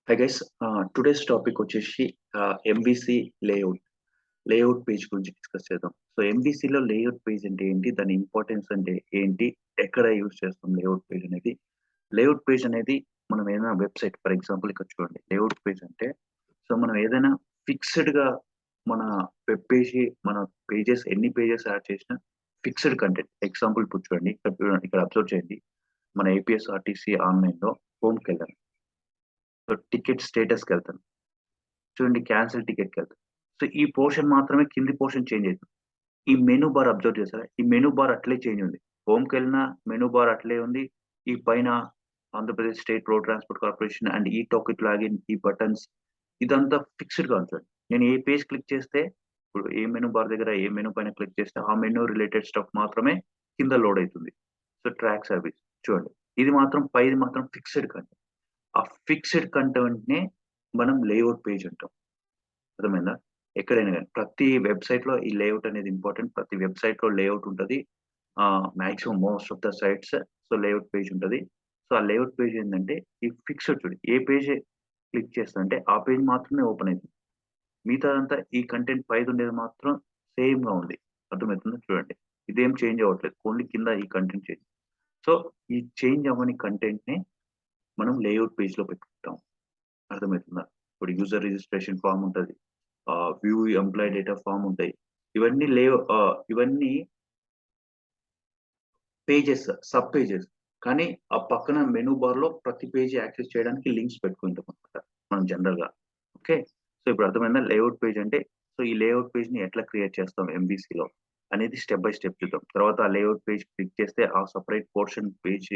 Hi guys, today's topic వచ్చేసి MBC layout page గురించి discuss చేద్దాం. సో ఎంబీసీలో లేఅవుట్ పేజ్ అంటే ఏంటి, దాని ఇంపార్టెన్స్ అంటే ఏంటి, ఎక్కడ యూజ్ చేస్తాం లేఅవుట్ పేజ్ అనేది. లేఅవుట్ పేజ్ అనేది మనం ఏదైనా వెబ్సైట్, ఫర్ ఎగ్జాంపుల్ ఇక్కడ చూడండి, లేఅవుట్ పేజ్ అంటే సో మనం ఏదైనా ఫిక్స్డ్ గా మన వెబ్ పేజ్, మన పేజెస్ ఎన్ని పేజెస్ యాడ్ చేసినా ఫిక్స్డ్ కంటెంట్. ఎగ్జాంపుల్ ఇప్పుడు చూడండి, ఇక్కడ అబ్జర్వ్ చేయండి. మన ఏపీఎస్ఆర్టీసీ ఆన్లైన్ లో హోమ్కి వెళ్ళాను, సో టికెట్ స్టేటస్కి వెళ్తాను, చూడండి క్యాన్సిల్ టికెట్కి వెళ్తాను. సో ఈ పోర్షన్ మాత్రమే, కింది పోర్షన్ చేంజ్ అవుతుంది. ఈ మెనూ బార్ అబ్జర్వ్ చేశారా, ఈ మెనూ బార్ అట్లే చేంజ్ ఉంది. హోమ్కి వెళ్ళిన మెనూ బార్ అట్లే ఉంది. ఈ పైన Andhra Pradesh state road transport corporation and ఈ టాకెట్ లాగిన్, ఈ బటన్స్, ఇదంతా ఫిక్స్డ్ గా ఉంటుంది. నేను ఏ పేజ్ క్లిక్ చేస్తే, ఇప్పుడు ఏ మెనూ బార్ దగ్గర ఏ మెనూ పైన క్లిక్ చేస్తే ఆ మెనూ రిలేటెడ్ స్టఫ్ మాత్రమే కింద లోడ్ అవుతుంది. సో ట్రాక్ సర్వీస్ చూడండి, ఇది మాత్రం పైది మాత్రం ఫిక్స్డ్ కంటెంట్. ఆ ఫిక్స్డ్ కంటెంట్ నే మనం లేఅవుట్ పేజ్ అంటాం. అర్థమైందా? ఎక్కడైనా కానీ ప్రతి వెబ్సైట్ లో ఈ లేఅవుట్ అనేది ఇంపార్టెంట్. ప్రతి వెబ్సైట్ లో లేఅవుట్ ఉంటుంది. Maximum most of the sites so layout page ఉంటుంది. సో ఆ లేఅవుట్ పేజ్ ఏంటంటే ఈ ఫిక్స్డ్, చూడు ఏ పేజ్ క్లిక్ చేస్తుంటే ఆ పేజ్ మాత్రమే ఓపెన్ అవుతుంది. మిగతాదంతా ఈ కంటెంట్ పైది ఉండేది మాత్రం సేమ్ గా ఉంది. అర్థమవుతుందా? చూడండి, ఇదేం చేంజ్ అవ్వట్లేదు, ఓన్లీ కింద ఈ కంటెంట్ చేంజ్. సో ఈ చేంజ్ అవ్వని కంటెంట్ ని మనం లేఅవుట్ పేజ్ లో పెట్టుకుంటాం. అర్థమవుతుందా? ఇప్పుడు యూజర్ రిజిస్ట్రేషన్ ఫామ్ ఉంటుంది, వ్యూ ఎంప్లాయ్ డేటా ఫామ్ ఉంటాయి. ఇవన్నీ ఇవన్నీ పేజెస్, సబ్ పేజెస్. కానీ ఆ పక్కన మెనూ బార్ లో ప్రతి పేజీ యాక్సెస్ చేయడానికి లింక్స్ పెట్టుకుంటాం అనమాట మనం జనరల్ గా. ఓకే, సో ఇప్పుడు అర్థమైందా లేఅవుట్ పేజ్ అంటే. సో ఈ లేఅవుట్ పేజ్ ని ఎట్లా క్రియేట్ చేస్తాం MVC లో అనేది స్టెప్ బై స్టెప్ చూద్దాం. తర్వాత ఆ లేఅవుట్ పేజ్ క్లిక్ చేస్తే ఆ సపరేట్ పోర్షన్ పేజ్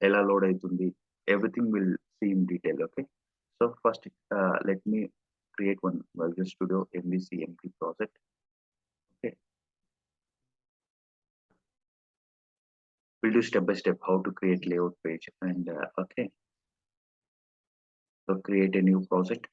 ఎలా లోడ్ అవుతుంది, everything will see in detail. Okay, so first let me create one Visual Studio MVC empty project. Okay, we'll do step by step how to create layout page and okay, so create a new project.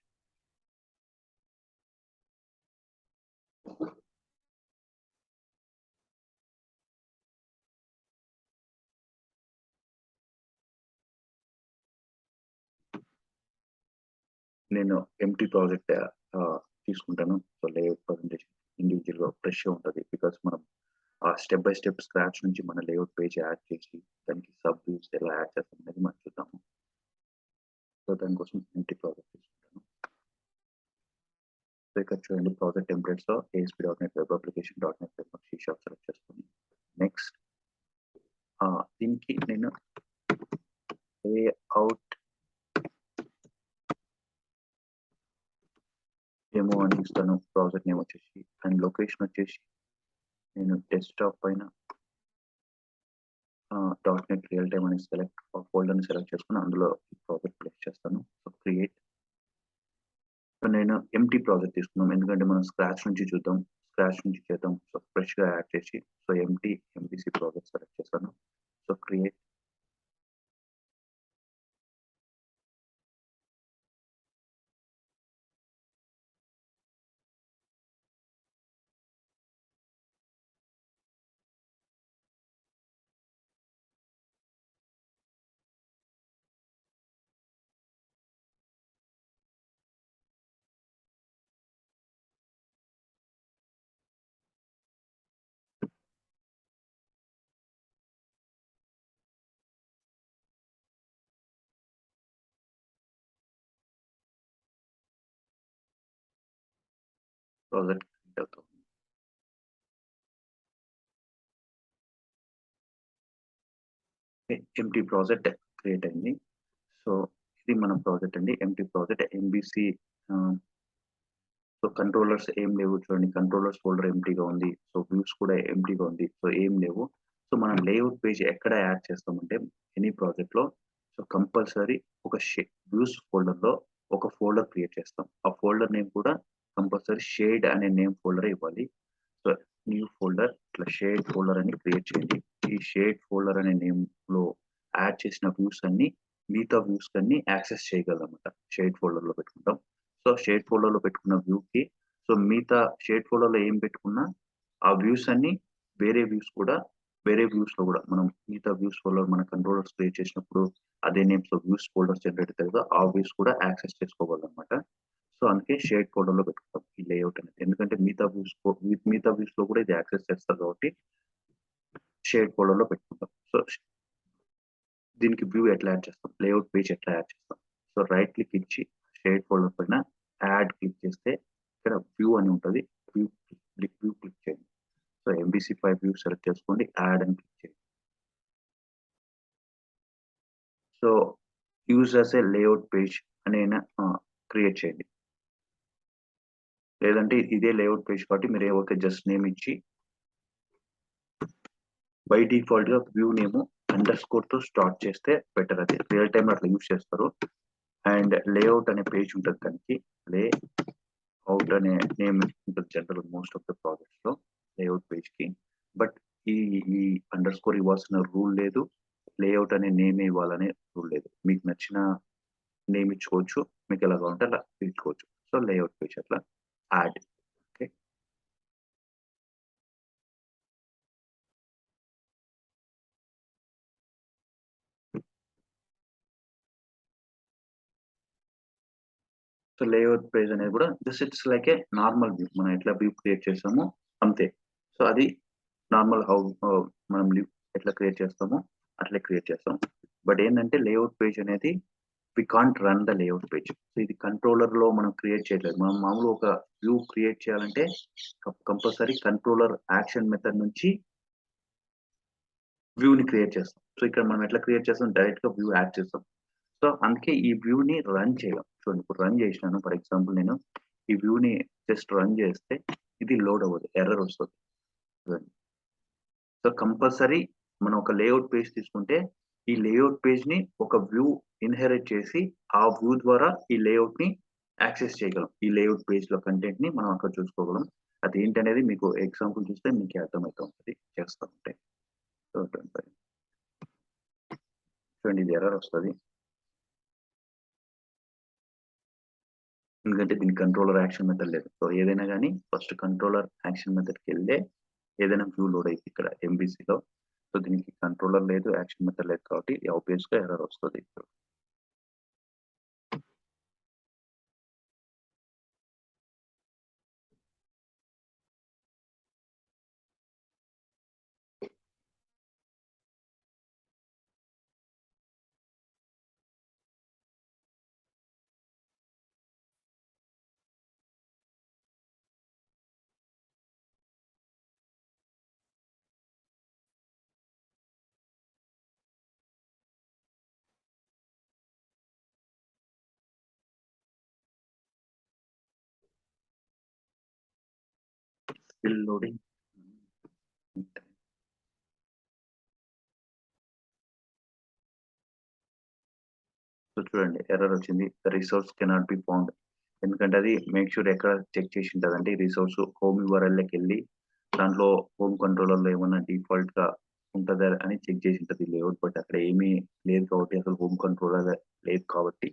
నేను empty project తీసుకుంటాను. So layout presentation individual గా fresh ఉంటుంది, because మనం step by step scratch నుంచి మన layout page add చేసి దానికి sub views ఎలా యాడ్ చేస్తాం అనేది మనం చూద్దాము. సో దానికోసం ఎంటీ ప్రాజెక్ట్ తీసుకుంటాను. సో ఇక్కడ చూడండి, ప్రాజెక్ట్ టెంప్లెట్స్ లో ASP.NET web application .NET framework C# select చేసుకుని నెక్స్ట్ దీనికి నేను లేఅవుట్ డెమో అని ఇస్తాను. ప్రాజెక్ట్ నేమ్ వచ్చేసి అండ్ లొకేషన్ వచ్చేసి నేను డెస్క్టాప్ పైన .NET రియల్ టైమ్ అని ఫోల్డర్ని సెలెక్ట్ చేసుకుని అందులో ఈ ప్రాజెక్ట్ ప్లేస్ చేస్తాను. So create. సో నేను ఎంటీ ప్రాజెక్ట్ తీసుకున్నాం, ఎందుకంటే మనం స్క్రాచ్ నుంచి చూద్దాం, స్క్రాచ్ నుంచి చేద్దాం. సో ఫ్రెష్గా యాడ్ చేసి సో MVC ప్రాజెక్ట్ సెలెక్ట్ చేస్తాను. So create. ప్రాజెక్ట్ క్రియేట్ అవుతుంది. ఎంటీ ప్రాజెక్ట్ క్రియేట్ అయింది. సో ఇది మన ప్రాజెక్ట్ అండి, empty project MVC. So controllers ఏం లేవు, చూడండి కంట్రోలర్స్ ఫోల్డర్ ఎంటీగా ఉంది. సో వ్యూస్ కూడా ఎంటీగా ఉంది, సో ఏం లేవు. సో మనం లేఅవుట్ పేజ్ ఎక్కడ యాడ్ చేస్తామంటే ఎనీ ప్రాజెక్ట్ లో సో కంపల్సరీ ఒక వ్యూస్ ఫోల్డర్ లో ఒక ఫోల్డర్ క్రియేట్ చేస్తాం. ఆ ఫోల్డర్ నేమ్ కూడా కంపల్సరీ షేడ్ అనే నేమ్ ఫోల్డర్ ఇవ్వాలి. సో న్యూ ఫోల్డర్ ఇట్లా షేడ్ ఫోల్డర్ అని క్రియేట్ చేయండి. ఈ షేడ్ ఫోల్డర్ అనే నేమ్ లో యాడ్ చేసిన వ్యూస్ అన్ని మిగతా వ్యూస్ అన్ని యాక్సెస్ చేయగలమన్నమాట. షేడ్ ఫోల్డర్ లో పెట్టుకుంటాం. సో షేడ్ ఫోల్డర్ లో పెట్టుకున్న వ్యూ కి సో మిగతా షేడ్ ఫోల్డర్ లో ఏం పెట్టుకున్నా ఆ వ్యూస్ అన్ని వేరే వ్యూస్ కూడా వేరే వ్యూస్ లో కూడా మనం మిగతా వ్యూస్ ఫోల్డర్ మన కంట్రోలర్స్ క్రియేట్ చేసినప్పుడు అదే నేమ్స్ లో వ్యూస్ ఫోల్డర్స్ జనరేట్ అవుతాయి కదా, ఆ వ్యూస్ కూడా యాక్సెస్ చేసుకోవాలన్నమాట. సో అందుకే షేడ్ ఫోల్డర్ లో పెట్టుకుంటాం ఈ లేఅవుట్ అనేది, ఎందుకంటే మిగతా వ్యూస్ లో కూడా ఇది యాక్సెస్ చేస్తారు కాబట్టి షేడ్ ఫోల్డర్ లో పెట్టుకుంటాం. సో దీనికి వ్యూ ఎట్లా యాడ్ చేస్తాం, లేఅవుట్ పేజ్ ఎట్లా యాడ్ చేస్తాం. సో రైట్ క్లిక్ ఇచ్చి షేడ్ ఫోల్డర్ పైన యాడ్ క్లిక్ చేస్తే ఇక్కడ వ్యూ అని ఉంటుంది, వ్యూ క్లిక్ చేయండి. సో MVC5 వ్యూ సెలెక్ట్ చేసుకోండి, యాడ్ అని క్లిక్ చేయండి. So use as a layout page అని క్రియేట్ చేయండి. లేదంటే ఇదే లేఅవుట్ పేజ్ కాబట్టి మీరు ఏవైతే జస్ట్ నేమ్ ఇచ్చి బై డిఫాల్ట్ గా వ్యూ నేమ్ అండర్స్కోర్ తో స్టార్ట్ చేస్తే బెటర్. అది రియల్ టైమ్ అట్లా యూజ్ చేస్తారు. అండ్ లేఅవుట్ అనే పేజ్ ఉంటుంది, దానికి లేఅవుట్ అనే నేమ్ ఉంటుంది general most of the projects లో లేఅవుట్ పేజ్ కి. బట్ ఈ ఈ అండర్స్కోర్ ఇవ్వాల్సిన రూల్ లేదు, లేఅవుట్ అనే నేమ్ ఇవ్వాలనే రూల్ లేదు. మీకు నచ్చిన నేమ్ ఇచ్చుకోవచ్చు, మీకు ఎలా కావాలంటే అలా ఇచ్చుకోవచ్చు. సో లేఅవుట్ పేజ్ అట్లా add. Okay, so layout page అనేది కూడా just it's like A normal view, మనం ఎట్లా వ్యూ క్రియేట్ చేస్తామో అంతే. సో అది నార్మల్ హౌ మనం ఎట్లా క్రియేట్ చేస్తామో అట్లే క్రియేట్ చేస్తాం. బట్ ఏంటంటే లేఅవుట్ పేజ్ అనేది we can't run the layout page. So ఇది కంట్రోలర్ లో మనం క్రియేట్ చేయట్లేదు. మనం మామూలు ఒక వ్యూ క్రియేట్ చేయాలంటే కంపల్సరీ కంట్రోలర్ యాక్షన్ మెథడ్ నుంచి వ్యూని క్రియేట్ చేస్తాం. సో ఇక్కడ మనం ఎట్లా క్రియేట్ చేస్తాం, డైరెక్ట్ గా వ్యూ యాడ్ చేస్తాం. సో అందుకే ఈ వ్యూని రన్ చేయడం. చూడండి, ఇప్పుడు రన్ చేసినాను ఫర్ ఎగ్జాంపుల్, నేను ఈ వ్యూని జస్ట్ రన్ చేస్తే ఇది లోడ్ అవ్వదు, ఎర్రర్ వస్తుంది. సో కంపల్సరీ మనం ఒక లేఅవుట్ పేజ్ తీసుకుంటే ఈ లేఅవుట్ పేజ్ ని ఒక వ్యూ ఇన్హెరిట్ చేసి ఆ వ్యూ ద్వారా ఈ లేఅవుట్ ని యాక్సెస్ చేయగలం. ఈ లేఅవుట్ పేజ్ లో కంటెంట్ ని మనం అక్కడ చూసుకోగలం. అది ఏంటనేది మీకు ఎగ్జాంపుల్ చూస్తే మీకు అర్థమవుతూ ఉంటుంది చేస్తూ ఉంటే. చూడండి, ఇది ఎర్రర్ వస్తుంది ఎందుకంటే దీనికి కంట్రోలర్ యాక్షన్ మెథడ్ లేదు. సో ఏదైనా కానీ ఫస్ట్ కంట్రోలర్ యాక్షన్ మెథడ్కి వెళ్తే ఏదైనా వ్యూ లోడ్ అయితే ఇక్కడ ఎంబీసీలో. సో దీనికి కంట్రోలర్ లేదు, యాక్షన్ మెథడ్ లేదు కాబట్టి ఆబ్వియస్ గా ఎర్రర్ వస్తుంది. Still loading. సో చూడండి, ఎర్రర్ వచ్చింది, the resource cannot be found. ఎందుకంటే అది మేక్ షూర్ ఎక్కడ చెక్ చేసి ఉంటుంది అంటే రిసోర్స్ హోమ్ యూఆర్ఎల్కి వెళ్ళి దాంట్లో హోమ్ కంట్రోలర్లో ఏమన్నా డిఫాల్ట్ గా ఉంటుందా అని చెక్ చేసి ఉంటుంది లేఅవుట్. బట్ అక్కడ ఏమీ లేదు కాబట్టి, అసలు హోమ్ కంట్రోలర్ లేదు కాబట్టి,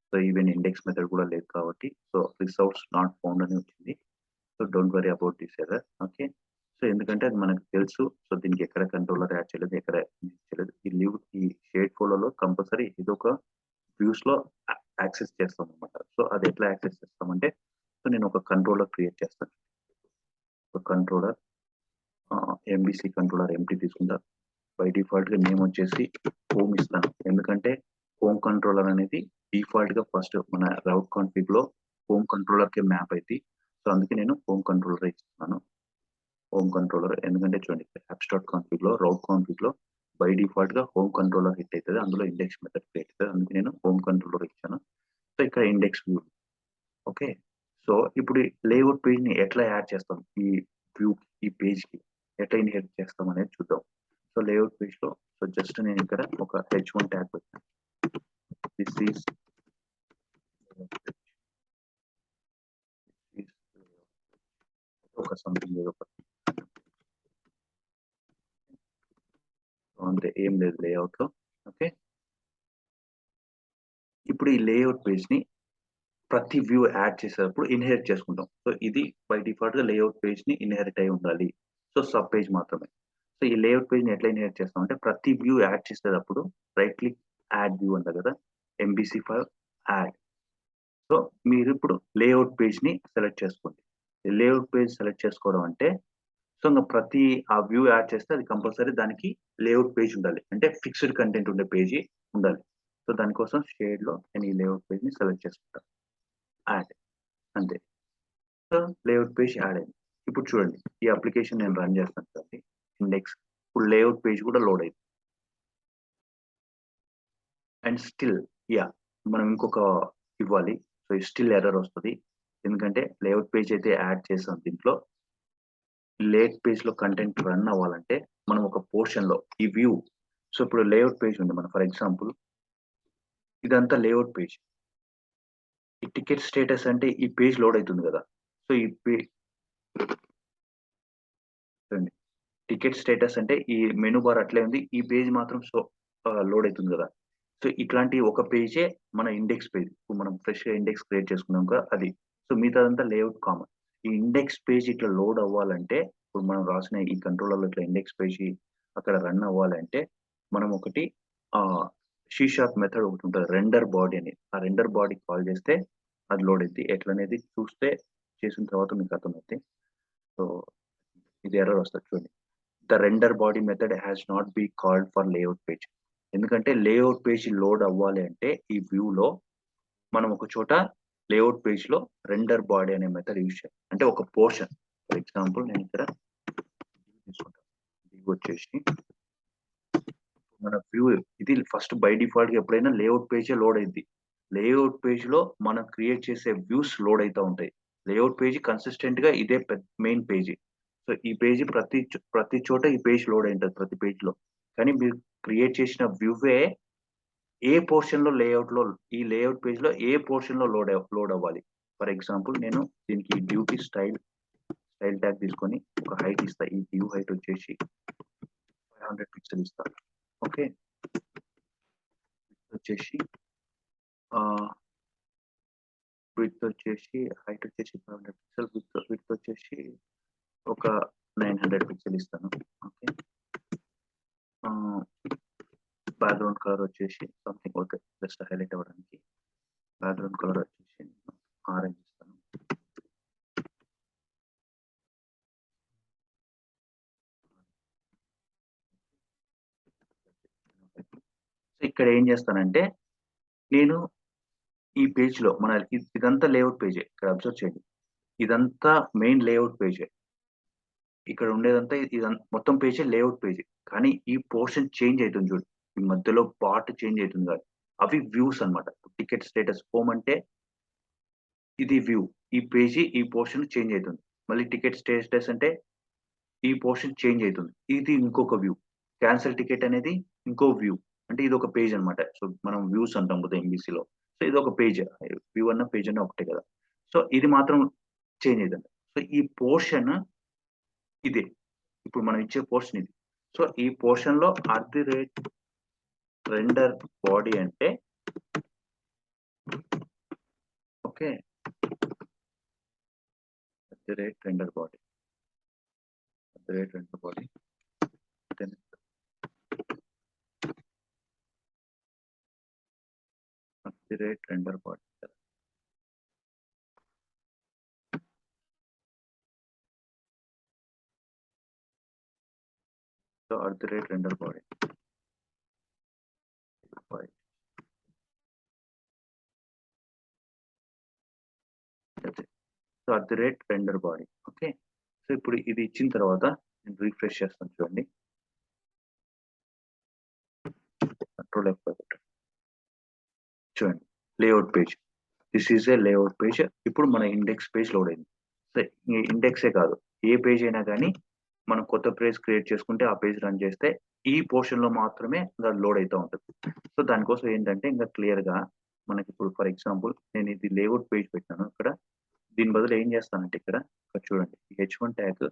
సో ఈవెన్ ఇండెక్స్ మెథడ్ కూడా లేదు కాబట్టి, సో రిసోర్స్ నాట్ ఫౌండ్ అని వచ్చింది. So don't worry about this error. Okay, so ఎందుకంటే అది మనకు తెలుసు. సో దీనికి ఎక్కడ కంట్రోలర్ యాడ్ చేయలేదు, ఎక్కడ చేయలేదు. ఈ షేడ్ ఫోల్డర్లో కంపల్సరీ ఇది ఒక వ్యూస్ లో యాక్సెస్ చేస్తాం అనమాట. సో అది ఎట్లా యాక్సెస్ చేస్తామంటే, సో నేను ఒక కంట్రోలర్ క్రియేట్ చేస్తాను. ఒక కంట్రోలర్ ఎంబీసీ కంట్రోలర్ ఎంటీ తీసుకుంటా. బై డిఫాల్ట్ గా నేమ్ వచ్చేసి హోమ్ ఇస్తాను, ఎందుకంటే హోమ్ కంట్రోలర్ అనేది డిఫాల్ట్ గా ఫస్ట్ మన రౌట్ కాన్ఫిగ్ లో హోమ్ కంట్రోలర్ కి మ్యాప్ అయితే. సో అందుకే నేను హోమ్ కంట్రోలర్ ఇస్తున్నాను. హోమ్ కంట్రోలర్ ఎందుకంటే చూడండి, యాప్స్ డాట్ కాన్ఫిగ్ లో రౌట్ కాన్ఫిగ్ లో బై డిఫాల్ట్ గా హోమ్ కంట్రోలర్ హిట్ అవుతుంది, అందులో ఇండెక్స్ మెథడ్ క్రియేట్ అవుతుంది. అందుకే నేను హోమ్ కంట్రోలర్ ఇచ్చాను. సో ఇక్కడ ఇండెక్స్ వ్యూ. ఓకే, సో ఇప్పుడు లేఅవుట్ పేజ్ ని ఎట్లా యాడ్ చేస్తాం ఈ వ్యూ, ఈ పేజ్ కి ఎట్లా ఇన్హెరిట్ చేస్తాం అనేది చూద్దాం. సో లేఅవుట్ పేజ్ లో సో జస్ట్ నేను ఇక్కడ ఒక H1 ట్యాగ్ పెట్టాను. దిస్ ఈస్ ఒక సంథింగ్ ఏదో అంతే, ఏం లేదు లేఅవుట్ లో. ఓకే, ఇప్పుడు ఈ లేఅవుట్ పేజ్ ని ప్రతి వ్యూ యాడ్ చేసేటప్పుడు ఇన్హెరిట్ చేసుకుంటాం. సో ఇది బై డిఫాల్ట్ గా లేఅవుట్ పేజ్ ని ఇన్హెరిట్ అయి ఉండాలి. సో సబ్ పేజ్ మాత్రమే. సో ఈ లేఅవుట్ పేజ్ని ఎట్లా ఇన్హెరిట్ చేస్తాం అంటే ప్రతి వ్యూ యాడ్ చేసేటప్పుడు రైట్ క్లిక్ యాడ్ వ్యూ ఉంటుంది కదా, ఎంబీసీ ఫర్ యాడ్. సో మీరు ఇప్పుడు లేఅవుట్ పేజ్ని సెలెక్ట్ చేసుకోండి. లేఅవుట్ పేజ్ సెలెక్ట్ చేసుకోవడం అంటే సో ఇంకా ప్రతి ఆ వ్యూ యాడ్ చేస్తే అది కంపల్సరీ దానికి లేఅవుట్ పేజ్ ఉండాలి, అంటే ఫిక్స్డ్ కంటెంట్ ఉండే పేజీ ఉండాలి. సో దానికోసం షేడ్లో నేను ఈ లేఅవుట్ పేజ్ని సెలెక్ట్ చేసుకుంటాను, యాడ్ అంతే. సో లేఅవుట్ పేజ్ యాడ్ అయింది. ఇప్పుడు చూడండి ఈ అప్లికేషన్ నేను రన్ చేస్తాను చూడండి, ఇండెక్స్. ఇప్పుడు లేఅవుట్ పేజ్ కూడా లోడ్ అయింది. అండ్ స్టిల్ మనం ఇంకొక ఇవ్వాలి. సో స్టిల్ ఎర్రర్ వస్తుంది, ఎందుకంటే లేఅవుట్ పేజ్ అయితే యాడ్ చేసాం. దీంట్లో లేఅవుట్ పేజ్ లో కంటెంట్ రన్ అవ్వాలంటే మనం ఒక పోర్షన్ లో ఈ వ్యూ. సో ఇప్పుడు లేఅవుట్ పేజ్ ఉంది మన, ఫర్ ఎగ్జాంపుల్ ఇదంతా లేఅవుట్ పేజ్. ఈ టికెట్ స్టేటస్ అంటే ఈ పేజ్ లోడ్ అవుతుంది కదా. సో ఈ టికెట్ స్టేటస్ అంటే ఈ మెనూ బార్ అట్లే ఉంది, ఈ పేజ్ మాత్రం లోడ్ అవుతుంది కదా. సో ఇట్లాంటి ఒక పేజే మన ఇండెక్స్ పేజ్. ఇప్పుడు మనం ఫ్రెష్ గా ఇండెక్స్ క్రియేట్ చేసుకున్నాం కదా అది. సో మిగతాదంతా లేఅవుట్ కామన్. ఈ ఇండెక్స్ పేజ్ ఇట్లా లోడ్ అవ్వాలంటే, ఇప్పుడు మనం రాసిన ఈ కంట్రోలర్లో ఇట్లా ఇండెక్స్ పేజ్ అక్కడ రన్ అవ్వాలంటే మనం ఒకటి షీ షార్ప్ మెథడ్ ఒకటి ఉంటుంది, రెండర్ బాడీ అని. ఆ రెండర్ బాడీ కాల్ చేస్తే అది లోడ్ అయింది. ఎట్లనేది చూస్తే చేసిన తర్వాత మీకు అర్థమవుతుంది. సో ఇది ఎర్రర్ వస్తుంది చూడండి, the render body method has not be called for layout page. ఎందుకంటే లేఅవుట్ పేజ్ లోడ్ అవ్వాలి అంటే ఈ వ్యూలో మనం ఒక చోట లేఅవుట్ పేజ్ లో రెండర్ బాడీ అనే మెథడ్ యూజ్ చేయాలి, అంటే ఒక పోర్షన్. ఫర్ ఎగ్జాంపుల్ నేను ఇక్కడ తీసుకుంటాను, ఇది వచ్చేసి మన వ్యూ. ఇది ఫస్ట్ బై డిఫాల్ట్ గా ఎప్పుడైనా లేఅవుట్ పేజే లోడ్ అయింది. లేఅవుట్ పేజ్ లో మనం క్రియేట్ చేసే వ్యూస్ లోడ్ అవుతూ ఉంటాయి. లేఅవుట్ పేజ్ కన్సిస్టెంట్ గా ఇదే మెయిన్ పేజీ. సో ఈ పేజీ ప్రతి చోట ఈ పేజ్ లోడ్ అయి ఉంటుంది ప్రతి పేజ్ లో. కానీ మీరు క్రియేట్ చేసిన వ్యూవే ఏ పోర్షన్ లో లేఅవుట్ లో, ఈ లేఅవుట్ పేజ్ లో ఏ పోర్షన్ లో లోడ్ అవ్వాలి. ఫర్ ఎగ్జాంపుల్ నేను దీనికి డ్యూటీ స్టైల్ ట్యాగ్ తీసుకొని ఒక హైట్ ఇస్తా. ఈ వ్యూ హైట్ వచ్చేసి 500 పిక్సెల్ ఇస్తా. ఓకే, వచ్చేసి విడ్త్ వచ్చేసి హైట్ వచ్చేసి 500 పిక్సెల్, విడ్త్ వచ్చేసి ఒక 900 పిక్సెల్ ఇస్తాను. ఓకే, బ్యాక్గ్రౌండ్ కలర్ వచ్చేసి సంథింగ్, ఓకే జస్ట్ హైలైట్ అవ్వడానికి బ్యాక్గ్రౌండ్ కలర్ వచ్చేసి ఆరెంజ్ ఇస్తాను. ఇక్కడ ఏం చేస్తానంటే నేను ఈ పేజ్ లో మన ఇదంతా లేఅవుట్ పేజే. ఇక్కడ అబ్జర్వ్ చేయండి, ఇదంతా మెయిన్ లేఅవుట్ పేజే. ఇక్కడ ఉండేదంతా మొత్తం పేజే లేఅవుట్ పేజీ. కానీ ఈ పోర్షన్ చేంజ్ అవుతుంది చూడు, ఈ మధ్యలో పార్ట్ చేంజ్ అవుతుంది కాదు, అవి వ్యూస్ అన్నమాట. టికెట్ స్టేటస్ హోమ్ అంటే ఇది వ్యూ, ఈ పేజీ ఈ పోర్షన్ చేంజ్ అవుతుంది. మళ్ళీ టికెట్ స్టేటస్ అంటే ఈ పోర్షన్ చేంజ్ అవుతుంది, ఇది ఇంకొక వ్యూ. క్యాన్సిల్ టికెట్ అనేది ఇంకో వ్యూ, అంటే ఇది ఒక పేజ్ అన్నమాట. సో మనం వ్యూస్ అంటాం కదా ఎంబీసీలో. సో ఇది ఒక పేజ్, వ్యూ అన్న పేజ్ అన్న ఒకటే కదా. సో ఇది మాత్రం చేంజ్ అవుతుంది. సో ఈ పోర్షన్ ఇదే, ఇప్పుడు మనం ఇచ్చే పోర్షన్ ఇది. సో ఈ పోర్షన్ లో రెండర్ బాడీ అంటే okay, render body render body render body. So render body so render body. Okay, so ఇప్పుడు ఇది ఇచ్చిన తర్వాత నేను రిఫ్రెష్ చేస్తాను చూడండి, కంట్రోల్ F5 చూడండి, layout page. This is a layout page. ఇప్పుడు మన ఇండెక్స్ పేజ్ లోడ్ అయింది. సో ఇండెక్సే కాదు, ఏ పేజ్ అయినా కానీ మనం కొత్త పేజ్ క్రియేట్ చేసుకుంటే ఆ పేజ్ రన్ చేస్తే ఈ పోర్షన్ లో మాత్రమే ఇంకా లోడ్ అవుతూ ఉంటుంది. సో దానికోసం ఏంటంటే ఇంకా క్లియర్ గా మనకి ఇప్పుడు ఫర్ ఎగ్జాంపుల్ నేను ఇది లేఅవుట్ పేజ్ పెట్టాను ఇక్కడ, దీని బదులు ఏం చేస్తానంటే ఇక్కడ చూడండి H1 tag.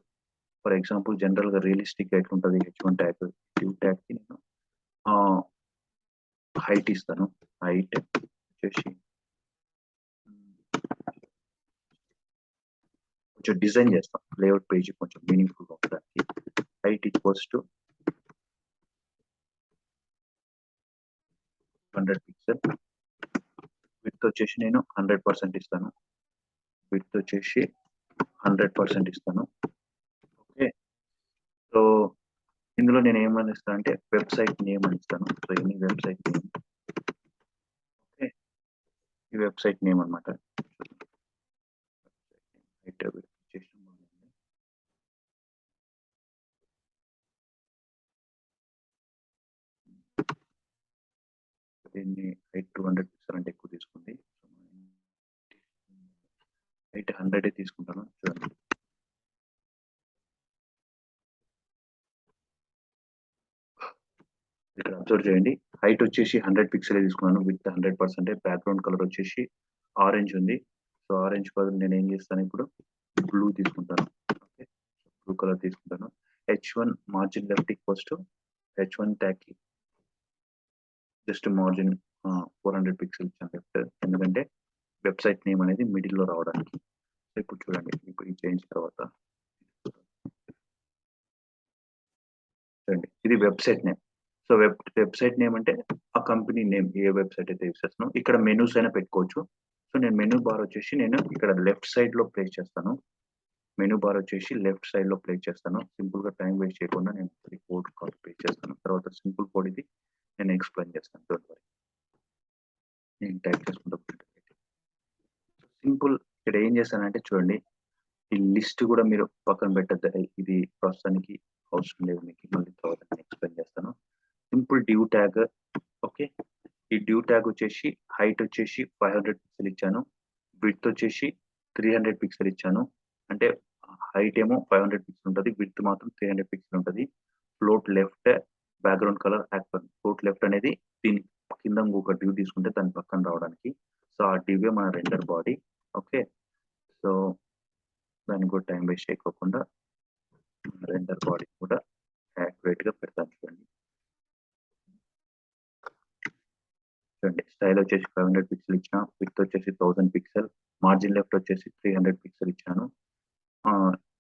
For example general గా రియలిస్టిక్ ఎట్లుంటుంది H1 ట్యాగ్, వ్యూ ట్యాగ్ కి నేను హైట్ ఇస్తాను. హైట్ వచ్చేసి కొంచెం డిజైన్ చేస్తాం లేఅవుట్ పేజ్ కొంచెం మీనింగ్ఫుల్ గా ఉండడానికి. Height equals to 100 pixel. Width వచ్చేసి నేను 100% ఇస్తాను. విడ్త్ వచ్చేసి 100% ఇస్తాను. ఓకే, సో ఇందులో నేను ఏమని ఇస్తాను అంటే వెబ్సైట్ నేమ్ అని ఇస్తాను. So any website name. Okay, ఈ వెబ్సైట్ నేమ్ అనమాట. దీన్ని హైట్ 200 పిక్సెల్ అంటే ఎక్కువ తీసుకుంది. హైట్ 100 తీసుకుంటాను. చూడండి, ఇక్కడ అబ్జర్వ్ చేయండి. హైట్ వచ్చేసి 100 పిక్సెల్ తీసుకున్నాను విత్ 100%. బ్యాక్గ్రౌండ్ కలర్ వచ్చేసి ఆరెంజ్ ఉంది. సో ఆరెంజ్ కలర్ నేను ఏం చేస్తాను, ఇప్పుడు బ్లూ తీసుకుంటాను. ఓకే, బ్లూ కలర్ తీసుకుంటాను. H1 margin left equals to H1 tag కి జస్ట్ మార్జిన్ 400 పిక్సెల్ ఇచ్చాను లెఫ్ట్, ఎందుకంటే వెబ్సైట్ నేమ్ అనేది మిడిల్ లో రావడానికి. సో ఇప్పుడు చూడండి, ఇప్పుడు ఈ చేంజ్ తర్వాత చూడండి, ఇది website name. So website name అంటే ఆ కంపెనీ నేమ్, ఏ వెబ్సైట్ అయితే యూస్ చేస్తున్నాం. ఇక్కడ మెనూస్ అయినా పెట్టుకోవచ్చు. సో నేను మెనూ బార్ వచ్చేసి నేను ఇక్కడ లెఫ్ట్ సైడ్ లో ప్లేస్ చేస్తాను. మెనూ బార్ వచ్చేసి లెఫ్ట్ సైడ్ లో ప్లేస్ చేస్తాను. సింపుల్ గా టైం వేస్ట్ చేయకుండా నేను కోడ్ కాపీ పేస్ట్ చేస్తాను. తర్వాత సింపుల్ కోడ్ ఇది నేను ఎక్స్ప్లెయిన్ చేస్తాను. డోంట్ వరీ, నేను టైప్ చేసుకుంటా. సింపుల్ ఇక్కడ ఏం చేస్తానంటే చూడండి, ఈ లిస్ట్ కూడా మీరు పక్కన పెట్టద్దు. ఇది ప్రస్తుతానికి అవసరం లేదు మీకు, మళ్ళీ తర్వాత నేను ఎక్స్ప్లెయిన్ చేస్తాను. Simple due tag. ఓకే, ఈ డ్యూ ట్యాగ్ వచ్చేసి హైట్ వచ్చేసి 500 పిక్సెల్ ఇచ్చాను. విడ్త్ వచ్చేసి 300 పిక్సెల్ ఇచ్చాను. అంటే హైట్ ఏమో 500 పిక్సెల్ ఉంటుంది, విడ్త్ మాత్రం 300 పిక్సెల్ ఉంటుంది. Float left, background colour aqua. Float left అనేది దీని కింద ఒక డ్యూ తీసుకుంటే దాని పక్కన రావడానికి. సో ఆ డ్యూవే మన రెండర్ బాడీ. ఓకే, సో దానికి కూడా టైం వేస్ట్ చేయకోకుండా రెండర్ బాడీ కూడా యాక్యురేట్ గా పెడతాను. చూడండి, స్టైల్ వచ్చేసి 500 పిక్సెల్ ఇచ్చిన, విడ్త్ వచ్చేసి 1000 పిక్సెల్, మార్జిన్ లెఫ్ట్ వచ్చేసి 300 పిక్సెల్ ఇచ్చాను.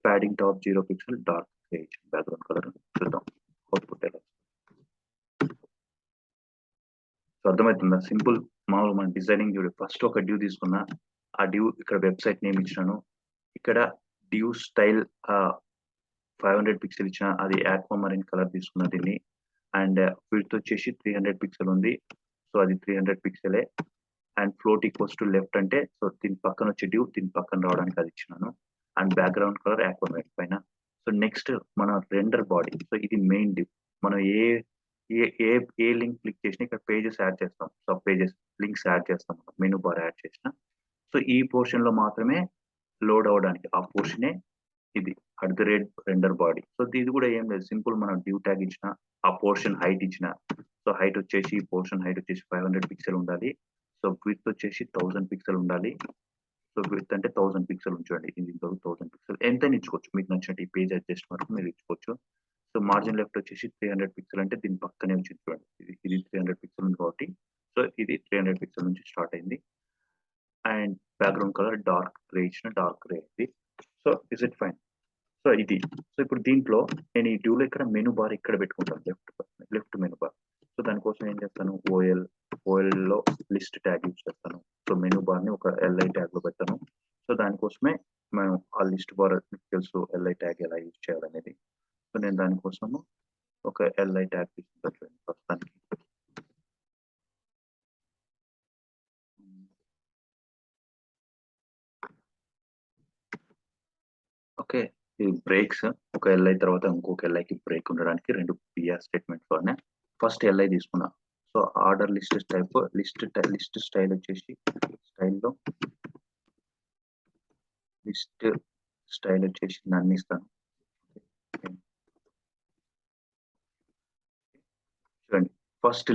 Padding top 0 pixel, dark grey ఇచ్చాను. బ్యాక్గ్రౌండ్ కలర్ చూద్దాం అవుట్పుట్ ఎలా. సో అర్థమవుతుందా? సింపుల్ మామూలు మన డిజైనింగ్ చూడు. ఫస్ట్ ఒక డ్యూ తీసుకున్నా, ఆ డ్యూ ఇక్కడ వెబ్సైట్ నేమ్ ఇచ్చినాను. ఇక్కడ డ్యూ స్టైల్ 500 పిక్సెల్ ఇచ్చిన, అది ఆక్వామరిన్ కలర్ తీసుకున్నా దీన్ని. అండ్ విడ్త్ వచ్చేసి 300 పిక్సెల్ ఉంది. సో అది 300 పిక్సెలే. And float equals to left అంటే సో దీని పక్కన వచ్చే డ్యూ దీని పక్కన రావడానికి అది ఇచ్చినాను. అండ్ బ్యాక్గ్రౌండ్ కలర్ ఆక్వామరిన్ పైన. సో నెక్స్ట్ మన రెండర్ బాడీ. సో ఇది మెయిన్ డ్యూ. మనం ఏ ఏ ఏ ఏ లింక్ క్లిక్ చేసినా ఇక్కడ పేజెస్ యాడ్ చేస్తాం. సబ్ పేజెస్ లింక్స్ యాడ్ చేస్తాం, మెనూ బార్ యాడ్ చేసిన. సో ఈ పోర్షన్ లో మాత్రమే లోడ్ అవ్వడానికి ఆ పోర్షనే ఇది రెండర్ బాడీ. సో ఇది కూడా ఏం లేదు, సింపుల్ మనం డ్యూ ట్యాగ్ ఇచ్చిన, ఆ పోర్షన్ హైట్ ఇచ్చిన. సో హైట్ వచ్చేసి ఈ పోర్షన్ హైట్ వచ్చేసి 500 పిక్సెల్ ఉండాలి. సో విడ్త్ వచ్చేసి 1000 పిక్సెల్ ఉండాలి. సో విడ్త్ అంటే 1000 పిక్సెల్ ఉంచండి. ఇది 1000 పిక్సెల్ ఎంత ఇచ్చుకోవచ్చు, మీకు నచ్చినట్టు ఈ పేజ్ అడ్జస్ట్ వరకు మీరు ఇచ్చుకోవచ్చు. సో మార్జిన్ లెఫ్ట్ వచ్చేసి 300 పిక్సెల్ అంటే దీని పక్కనే వచ్చి చూడండి, ఇది 300 పిక్సెల్ ఉంది కాబట్టి సో ఇది 300 పిక్సెల్ నుంచి స్టార్ట్ అయింది. And background colour dark grey ఇచ్చిన, డార్క్ గ్రే అయింది. So is it fine. So ఇది. సో ఇప్పుడు దీంట్లో నేను ఈ డ్యూలో ఇక్కడ మెనూ బార్ ఇక్కడ పెట్టుకుంటాను, లెఫ్ట్ మెనూ బార్. సో దానికోసం ఏం చేస్తాను, ఓఎల్ లో లిస్ట్ ట్యాగ్ యూజ్ చేస్తాను. సో మెనూ బార్ ని ఒక ఎల్ఐ ట్యాగ్ లో పెట్టాను. సో దానికోసమే మనం ఆ లిస్ట్ బార్ మీకు తెలుసు ఎల్ఐ ట్యాగ్ ఎలా యూజ్ చేయాలనేది. సో నేను దానికోసము ఒక ఎల్ఐ ట్యాగ్ తీసుకుంటాను ప్రస్తుతానికి. ఓకే, ఈ బ్రేక్స్ ఒక ఎల్ఐ తర్వాత ఇంకొక ఎల్ఐకి బ్రేక్ ఉండడానికి రెండు పిఆర్ స్టేట్మెంట్స్ ఉన్నాయి. ఫస్ట్ ఎల్ఐ తీసుకున్నా. So order list type list style వచ్చేసి స్టైల్లో లిస్ట్ స్టైల్ వచ్చేసి నన్ను ఇస్తాను. చూడండి, ఫస్ట్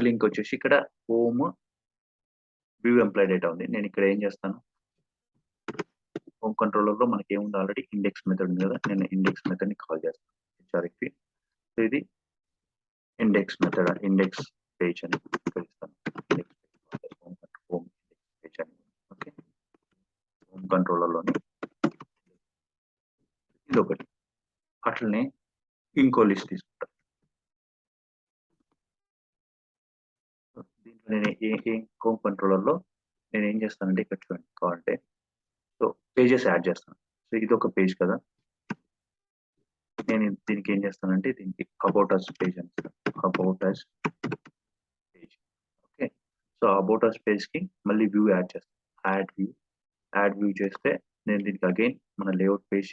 లింక్ వచ్చేసి ఇక్కడ హోమ్ వ్యూ ఎంప్లాయ్ డేటా ఉంది. నేను ఇక్కడ ఏం చేస్తాను, హోమ్ కంట్రోలర్ లో మనకి ఏముంది, ఆల్రెడీ ఇండెక్స్ మెథడ్ ఉంది కదా, నేను ఇండెక్స్ మెథడ్ ని కాల్ చేస్తాను. హెచ్ఆర్ఎఫ్పి. సో ఇది ఇండెక్స్ మెథడ్, ఇండెక్స్ పేజ్ అని పిలుస్తాను. హోమ్ పేజ్ అని. ఓకే, హోమ్ కంట్రోలర్ లోని ఇది ఒకటి. అట్లనే ఇంకో లిస్ట్ తీసుకుంటా. దీంట్లో నేను హోమ్ కంట్రోలర్లో నేను ఏం చేస్తానంటే ఇక్కడ చూడండి కావాలంటే సో పేజెస్ యాడ్ చేస్తాను. సో ఇది ఒక పేజ్ కదా, నేను దీనికి ఏం చేస్తానంటే దీనికి అబౌట్ అస్ పేజ్ అని about us page. Okay, so about us page కి మళ్ళీ వ్యూ యాడ్ చేస్తాను. యాడ్ వ్యూ చేస్తే నేను దీనికి అగైన్ మన లేఅవుట్ పేజ్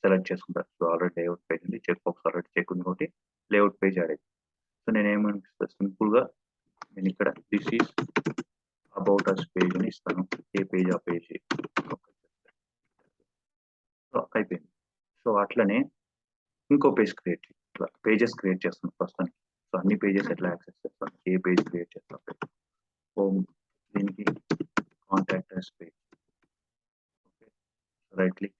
సెలెక్ట్ చేసుకుంటాను. సో ఆల్రెడీ లేఅవుట్ పేజ్ ఉంది, చెక్ బాక్స్ ఆల్రెడీ చెక్ ఉంది కాబట్టి లేఅవుట్ పేజ్ యాడ్ అయింది. సో నేను ఏమనిపిస్తాను సింపుల్ గా నేను ఇక్కడ this is about us page అని ఇస్తాను. ఏ పేజ్ ఆ పేజ్ అయిపోయింది. సో అట్లనే ఇంకో పేజ్ క్రియేట్ ఇట్లా పేజెస్ క్రియేట్ చేస్తాను ప్రస్తుతానికి. సో అన్ని పేజెస్ ఎట్లా యాక్సెస్ చేస్తాను, ఏ పేజ్ క్రియేట్ చేస్తాను, హోమ్ దీనికి contact us page. Okay, right click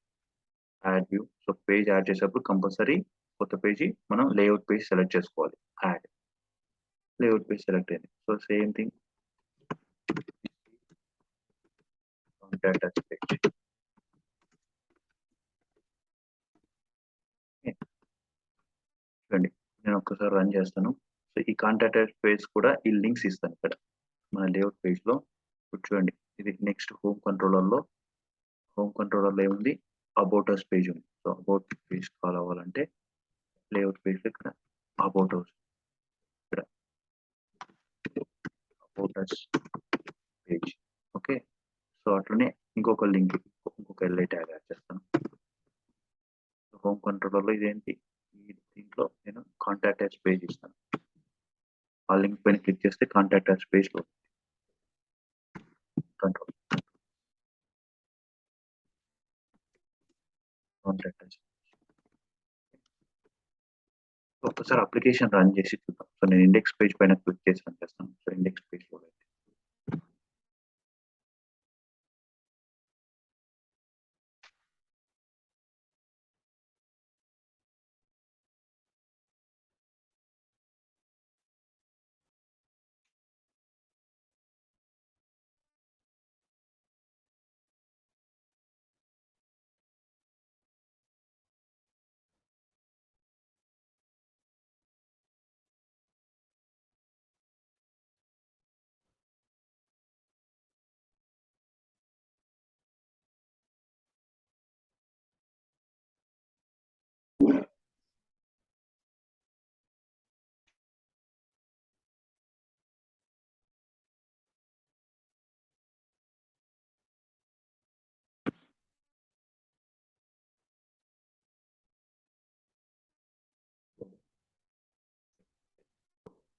add view. So page add చేసేటప్పుడు కంపల్సరీ కొత్త పేజీ మనం లేఅవుట్ పేజ్ సెలెక్ట్ చేసుకోవాలి. యాడ్ లేఅవుట్ పేజ్ సెలెక్ట్ అయింది. So same thing contact us page. చూడండి నేను ఒక్కసారి రన్ చేస్తాను. సో ఈ కాంటాక్ట్ పేజ్ కూడా ఈ లింక్స్ ఇస్తాను ఇక్కడ మన లేఅవుట్ పేజ్ లో. చూడండి ఇది నెక్స్ట్ హోమ్ కంట్రోలర్లో ఏముంది, అబౌట్ అస్ పేజ్ ఉంది. సో అబౌట్ పేజ్ కాల్ అవ్వాలంటే లేఅవుట్ పేజ్ లో ఇక్కడ అబౌట్ అస్, ఇక్కడ about us page. Okay, so అట్లనే ఇంకొక లింక్ ఇంకొక ఎల్ఐ ట్యాగ్ యాడ్ చేస్తాను. హోమ్ కంట్రోలర్లో ఇదేంటి, దీంట్లో నేను కాంటాక్ట్ అస్ పేజ్ ఇస్తాను. ఆ లింక్ పైన క్లిక్ చేస్తే కాంటాక్ట్ అస్ పేజ్ లో కంట్రోల్ కాంటాక్ట్ అస్. ఒకసారి అప్లికేషన్ రన్ చేసి చూద్దాం. సో నేను ఇండెక్స్ పేజ్ పైన క్లిక్ చేసి రన్ చేస్తాను. సో ఇండెక్స్ పేజ్ లో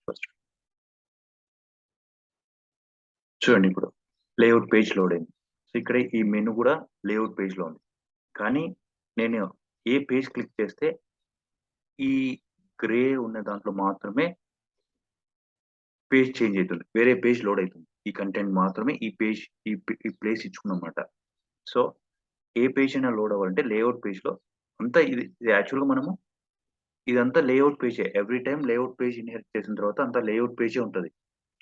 ఫస్ట్ చూడండి ఇప్పుడు లేఅవుట్ పేజ్ లోడ్ అయింది. సో ఇక్కడ ఈ మెను కూడా లేఅవుట్ పేజ్ లో ఉంది. కానీ నేను ఏ పేజ్ క్లిక్ చేస్తే ఈ గ్రే ఉన్న దాంట్లో మాత్రమే పేజ్ చేంజ్ అవుతుంది, వేరే పేజ్ లోడ్ అవుతుంది. ఈ కంటెంట్ మాత్రమే ఈ పేజ్ ఈ ప్లేస్ ఇచ్చుకున్నమాట. సో ఏ పేజ్ అయినా లోడ్ అవ్వాలంటే లేఅవుట్ పేజ్ లో అంతా ఇది యాక్చువల్గా మనము ఇదంతా లేఅవుట్ పేజే. Every time layout page inherit చేసిన తర్వాత అంతా లేఅవుట్ పేజే ఉంటుంది.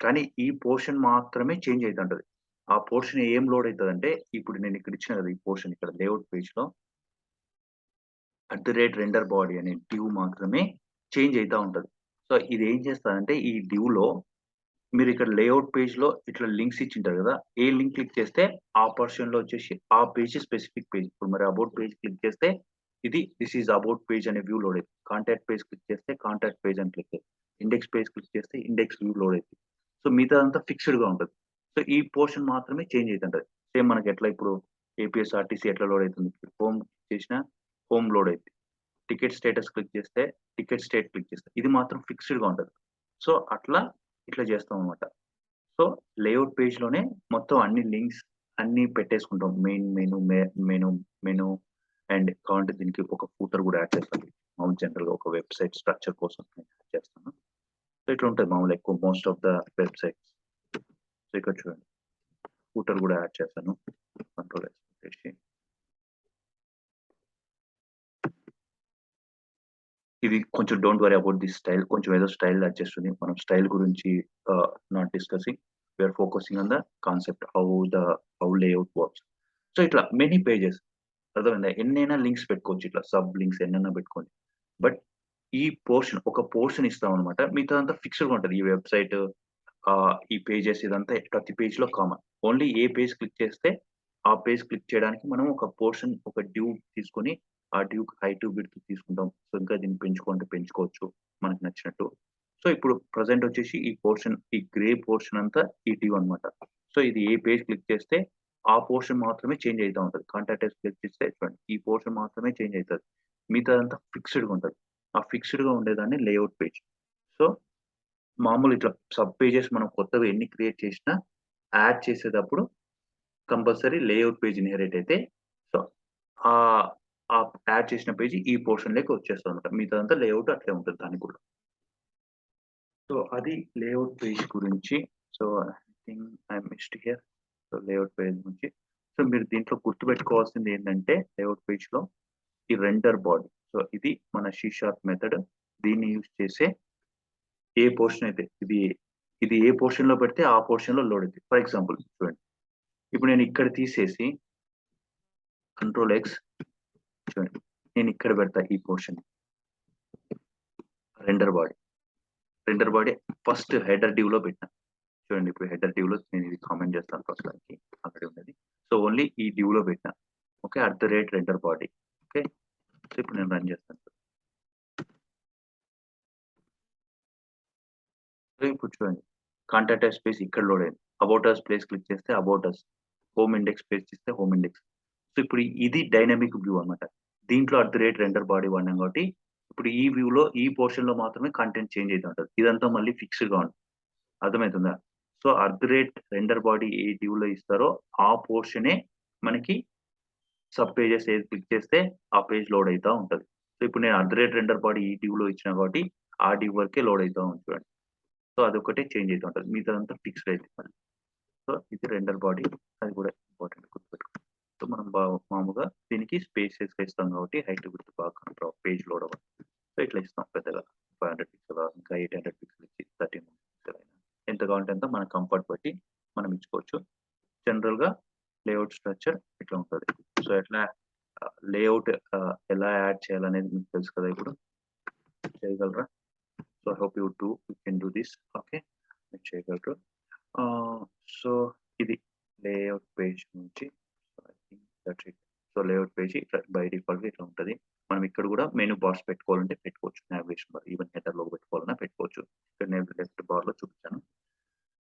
కానీ ఈ పోర్షన్ మాత్రమే చేంజ్ అవుతుంటది. ఆ పోర్షన్ ఏం లోడ్ అవుతుంది అంటే ఇప్పుడు నేను ఇక్కడ ఇచ్చిన కదా ఈ పోర్షన్ ఇక్కడ లేఅవుట్ పేజ్ లో @render body అనే డివ్ మాత్రమే చేంజ్ అవుతా ఉంటది. సో ఇది ఏం చేస్తారంటే ఈ డివ్ లో మీరు ఇక్కడ లేఅవుట్ పేజ్ లో ఇట్లా లింక్స్ ఇచ్చింటారు కదా, ఏ లింక్ క్లిక్ చేస్తే ఆ పర్సన్ లో వచ్చేసి ఆ పేజ్ స్పెసిఫిక్ పేజ్. ఇప్పుడు మరి అబౌట్ పేజ్ క్లిక్ చేస్తే దిస్ ఈజ్ అబౌట్ పేజ్ అనే వ్యూ లోడ్ అవుతుంది. కాంటాక్ట్ పేజ్ క్లిక్ చేస్తే కాంటాక్ట్ పేజ్ అని క్లిక్ అవుతుంది. ఇండెక్స్ పేజ్ క్లిక్ చేస్తే ఇండెక్స్ వ్యూ లోడ్ అవుతుంది. సో మిగతా అంతా ఫిక్స్డ్ గా ఉంటుంది. సో ఈ పోర్షన్ మాత్రమే చేంజ్ అవుతుంటది. సేమ్ మనకి ఎట్లా ఇప్పుడు ఏపీఎస్ఆర్టీసీ ఎట్లా లోడ్ అవుతుంది, హోమ్ చేసిన హోమ్ లోడ్ అవుతుంది. టికెట్ స్టేటస్ క్లిక్ చేస్తే టికెట్ స్టేట్ క్లిక్ చేస్తే ఇది మాత్రం ఫిక్స్డ్ గా ఉంటుంది. సో అట్లా ఇట్లా చేస్తాం అనమాట. సో లేఅవుట్ పేజ్ లోనే మొత్తం అన్ని లింక్స్ అన్ని పెట్టేసుకుంటాం. మెయిన్ మెను అండ్ కావాలంటే దీనికి ఒక ఫూటర్ కూడా యాడ్ చేస్తాను. మామూలు జనరల్ గా ఒక వెబ్సైట్ స్ట్రక్చర్ కోసం యాడ్ చేస్తాను. సో ఇట్లా ఉంటుంది మామూలు ఎక్కువ most of the websites. So ఇక్కడ చూడండి ఫూటర్ కూడా యాడ్ చేస్తాను. కంట్రోల్ చేసి ఇది కొంచెం don't worry about this style, కొంచెం ఏదో స్టైల్ అడ్జస్ట్ ఉంది. మనం స్టైల్ గురించి not discussing, we are focusing on the concept how layout works. So ఇట్లా మెనీ పేజెస్ అర్థమైందా, ఎన్నైనా లింక్స్ పెట్టుకోవచ్చు, ఇట్లా సబ్ లింక్స్ ఎన్నైనా పెట్టుకోండి. బట్ ఈ ఒక పోర్షన్ ఇస్తామనమాట. మిగతాదంతా ఫిక్స్‌డ్‌గా ఉంటది. ఈ వెబ్‌సైట్ ఈ పేజెస్ ఇదంతా ప్రతి పేజ్‌లో కామన్. ఓన్లీ ఏ పేజ్ క్లిక్ చేస్తే, ఆ పేజ్ క్లిక్ చేయడానికి మనం ఒక పోర్షన్, ఒక డ్యూ తీసుకొని, ఆ డ్యూకి హైట్, విడ్త్ తీసుకుంటాం. సో, ఇంకా దీన్ని పెంచుకుంటే పెంచుకోవచ్చు మనకు నచ్చినట్టు. సో, ఇప్పుడు ప్రెజెంట్ వచ్చేసి ఈ పోర్షన్, ఈ గ్రే పోర్షన్ అంతా ఈ డ్యూ అనమాట. సో, ఇది ఏ పేజ్ క్లిక్ చేస్తే, ఆ పోర్షన్ మాత్రమే చేంజ్ అయితా ఉంటది. కాంటాక్ట్ అస్ క్లిక్ చేస్తే చూడండి, ఈ పోర్షన్ మాత్రమే చేంజ్ అయితది. మిగతాదంతా ఫిక్స్‌డ్‌గా ఉంటది. ఆ ఫిక్స్‌డ్‌గా ఉండేదాన్ని లేఅవుట్ పేజ్. సో, మామూలు ఇట్లా సబ్ పేజెస్ మనం కొత్తగా ఎన్ని క్రియేట్ చేసినా, యాడ్ చేసేటప్పుడు కంపల్సరీ లేఅవుట్ పేజ్ ఇన్‌హెరిట్ అయితే, సో, ఆహ్, ఆ యాడ్ చేసిన పేజ్ ఈ పోర్షన్‌లోకి వచ్చేస్తదనమాట. మిగతాదంతా లేఅవుట్ అట్లే ఉంటది దానికి కూడా. సో, అది లేఅవుట్ పేజ్ గురించి. So, I think I missed here. So, layout page నుంచి. సో, మీరు దీంట్లో గుర్తుపెట్టుకోవాల్సిందేంటంటే లేఅవుట్ పేజ్‌లో ఈ రెండర్ బాడీ. సో, ఇది మన సి షార్ప్ మెథడ్. దీన్ని యూజ్ చేసే ఏ పోర్షన్ అయితే ఇది ఏ పోర్షన్‌లో పెడితే ఆ పోర్షన్‌లో లోడ్ అయిద్ది. ఫర్ ఎగ్జాంపుల్ చూడండి. ఇప్పుడు నేను ఇక్కడ తీసేసి కంట్రోల్ ఎక్స్ చూడండి. నేను ఇక్కడ పెడతా ఈ portion render body. Render body first header డివ్‌లో పెట్టినా. చూడండి ఇప్పుడు హెడర్ డివ్‌లో నేను ఇది కామెంట్ చేస్తాను ప్రస్తుతానికి. అక్కడే ఉన్నది. సో, ఓన్లీ ఈ డివ్‌లో పెట్టినా. Okay. @Render body. Okay. So, ఇప్పుడు నేను రన్ చేస్తాను. సో, ఇప్పుడు చూడండి. కాంటాక్ట్ అస్ స్పేస్ ఇక్కడ లోడ్ అయింది. అబౌట్ అస్ ప్లేస్ క్లిక్ చేస్తే about us. Home index place చేస్తే హోమ్ ఇండెక్స్. సో, ఇప్పుడు ఇది డైనమిక్ వ్యూ అన్నమాట. దీంట్లో రెండర్ బాడీ వాడినాం కాబట్టి, ఇప్పుడు ఈ వ్యూలో ఈ పోర్షన్‌లో మాత్రమే కంటెంట్ చేంజ్ అయితా ఉంటది. ఇదంతా మళ్ళీ ఫిక్స్డ్‌గా ఉంటది. అర్థమైతుందా? సో, రెండర్ బాడీ ఏ డ్యూలో ఇస్తారో ఆ పోర్షనే మనకి సబ్ పేజెస్ ఏది క్లిక్ చేస్తే ఆ పేజ్ లోడ్ అయితా ఉంటది. సో, ఇప్పుడు నేను రెండర్ బాడీ ఈ డ్యూలో ఇచ్చినా కాబట్టి, ఆ డ్యూ వరకే లోడ్ అయితా ఉంది చూడండి. సో, అదొక్కటే చేంజ్ అయితా ఉంటది. మిగతాదంతా ఫిక్స్డ్ అయిద్ది మళ్ళీ. సో, ఇది రెండర్ బాడీ. అది కూడా ఇంపార్టెంట్ గుర్తుపెట్టుకోండి. సో, మనం మామూలుగా దీనికి స్పేసెస్‌గా ఇస్తాం కాబట్టి హైట్, విడ్త్ బాగా పేజ్ లోడ్ అవ్వాలి. సో, ఇట్లా ఇస్తాం పెద్దగా 500 పిక్సెలా, ఇంకా 800 పిక్సెల్ ఇచ్చి 13 పిక్సెల్ అయినా. ఎంత కావాలంటే అంత మన కంఫర్ట్ బట్టి మనం ఇచ్చుకోవచ్చు. జనరల్‌గా లేఅవుట్ స్ట్రక్చర్ ఇట్లా ఉంటది. సో, ఎట్లా లేఅవుట్ ఎలా యాడ్ చేయాలనేది మీకు తెలుసు కదా ఇప్పుడు. చేయగలరా? So, I hope you can do this. Okay. మీరు చేయగలరు. ఆహ్, సో, ఇది లేఅవుట్ పేజ్ నుంచి. So, I think that's it. So, layout page ఇట్లా బై డిఫాల్ట్‌గా ఇట్లా ఉంటది. మనం ఇక్కడ కూడా మెనూ బార్స్ పెట్టుకోవాలంటే పెట్టుకోవచ్చు. నావిగేషన్ బార్ ఈవెన్ హెడర్‌లో పెట్టుకోవాలన్నా పెట్టుకోవచ్చు. ఇక్కడ నేను లెఫ్ట్ బార్‌లో చూపించాను.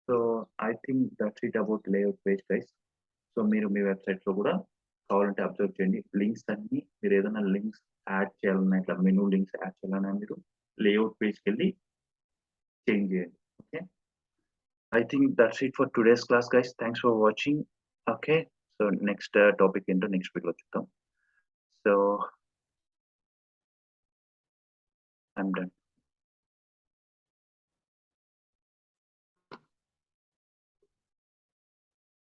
So, I think that's it about layout page guys. So, మీరు మీ వెబ్‌సైట్‌లో కూడా కావాలంటే అబ్జర్వ్ చేయండి. లింక్స్ అన్నీ మీరేదైనా లింక్స్ యాడ్ చేయాలన్నా, ఇట్లా మెనూ లింక్స్ యాడ్ చేయాలన్నా మీరు లేఅవుట్ పేజ్‌కెళ్ళి చేంజ్ చేయండి. Okay. I think that's it for today's class, guys. Thanks for watching. Okay. So next topic into next video. So I'm done.